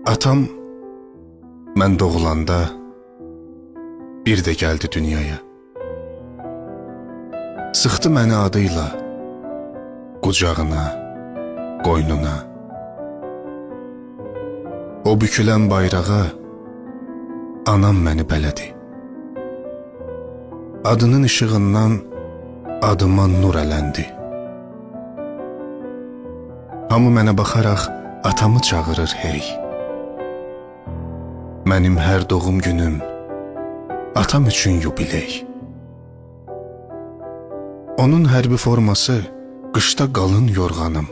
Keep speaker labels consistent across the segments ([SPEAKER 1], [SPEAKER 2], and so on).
[SPEAKER 1] Atam mən doğulanda bir də gəldi dünyaya. Sıxdı məni adıyla qucağına, qoynuna. O bükülən bayrağa anam məni bələdi. Adının işığından adıma nur ələndi. Hamı mənə baxaraq atamı çağırır hey. Mənim hər doğum günüm atam üçün yubiley. Onun hərbi forması qışda qalın yorğanım.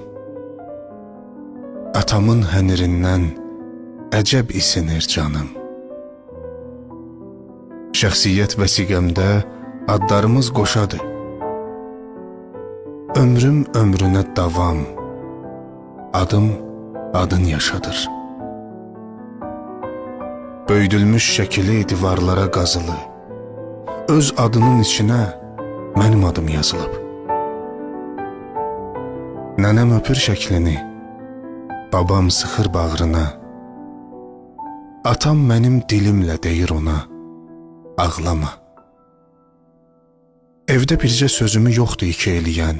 [SPEAKER 1] Atamın hənirindən əcəb isinir canım. Şəxsiyyət vəsiqəmdə adlarımız qoşadır. Ömrüm ömrünə davam, adım adın yaşadır. Böyüdülmüş şəkili divarlara qazılı, öz adının içinə mənim adım yazılıb. Nənəm öpür şəklini, babam sıxır bağrına. Atam mənim dilimlə deyir ona, ağlama. Evdə bircə sözümü yoxdur iki eləyən.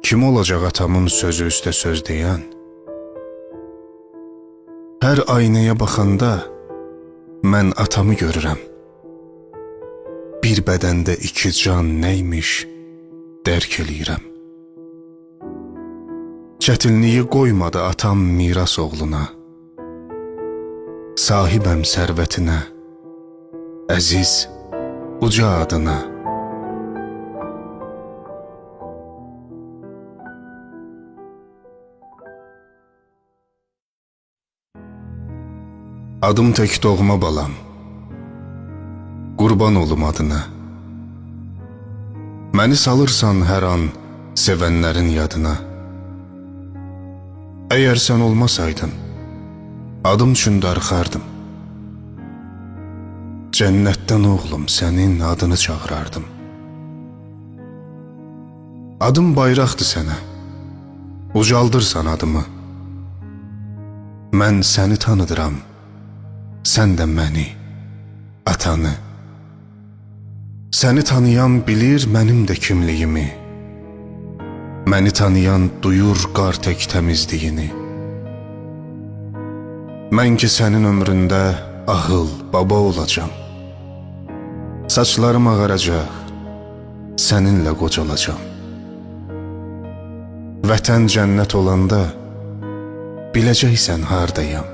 [SPEAKER 1] Kim olacaq atamın sözü üstə söz deyən? Hər aynaya baxanda mən atamı görürəm. Bir bədəndə iki can nəymiş dərk eləyirəm. Çətinliyi qoymadı atam miras oğluna. Sahibəm sərvətinə, əziz uca adına. Adım tək doğma balam, qurban olum adına. Məni salırsan hər an sevənlərin yadına. Əgər sən olmasaydın, adım üçün darıxardım. Cənnətdən oğlum sənin adını çağırardım. Adım bayraqdır sənə, ucaldırsan adımı. Mən səni tanıdıram, sən də məni, atanı. Səni tanıyan bilir mənim də kimliyimi. Məni tanıyan duyur qar tək təmizliyini. Mən ki sənin ömründə ahıl, baba olacam. Saçlarım ağaracaq, səninlə qocalacam. Vətən cənnət olanda biləcəksən hardayam.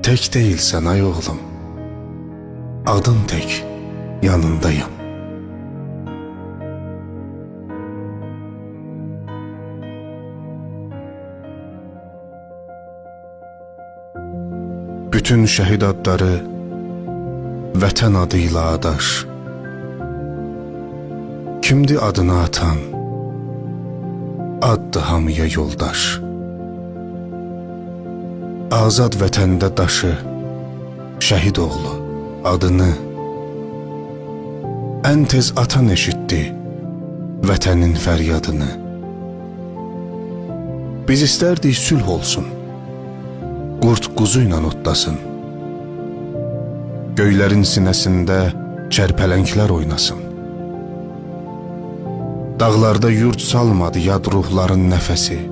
[SPEAKER 1] Tək deyilsən ay oğlum, adın tək yanındayam. Bütün şəhid adları vətən adıyla adaş. Kimdi adını atan, addı hamıya yoldaş. Azad vətəndə daşı, şəhid oğlu adını. Ən tez atan eşitdi vətənin fəryadını. Biz istərdik sülh olsun, qurd quzu ilə otlasın. Göylərin sinəsində çərpələnklər oynasın. Dağlarda yurd salmadı yad ruhların nəfəsi.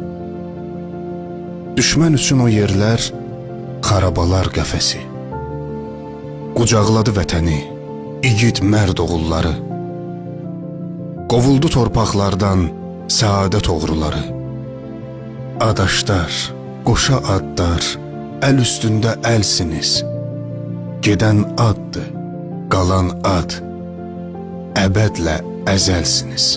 [SPEAKER 1] Düşmən üçün o yerlər xarabalar qəfəsi. Qucaqladı vətəni, igid mərd oğulları. Qovuldu torpaqlardan səadət oğruları. Adaşlar, qoşa adlar, əl üstündə əlsiniz. Gedən addır, qalan ad, əbədlə əzəlsiniz.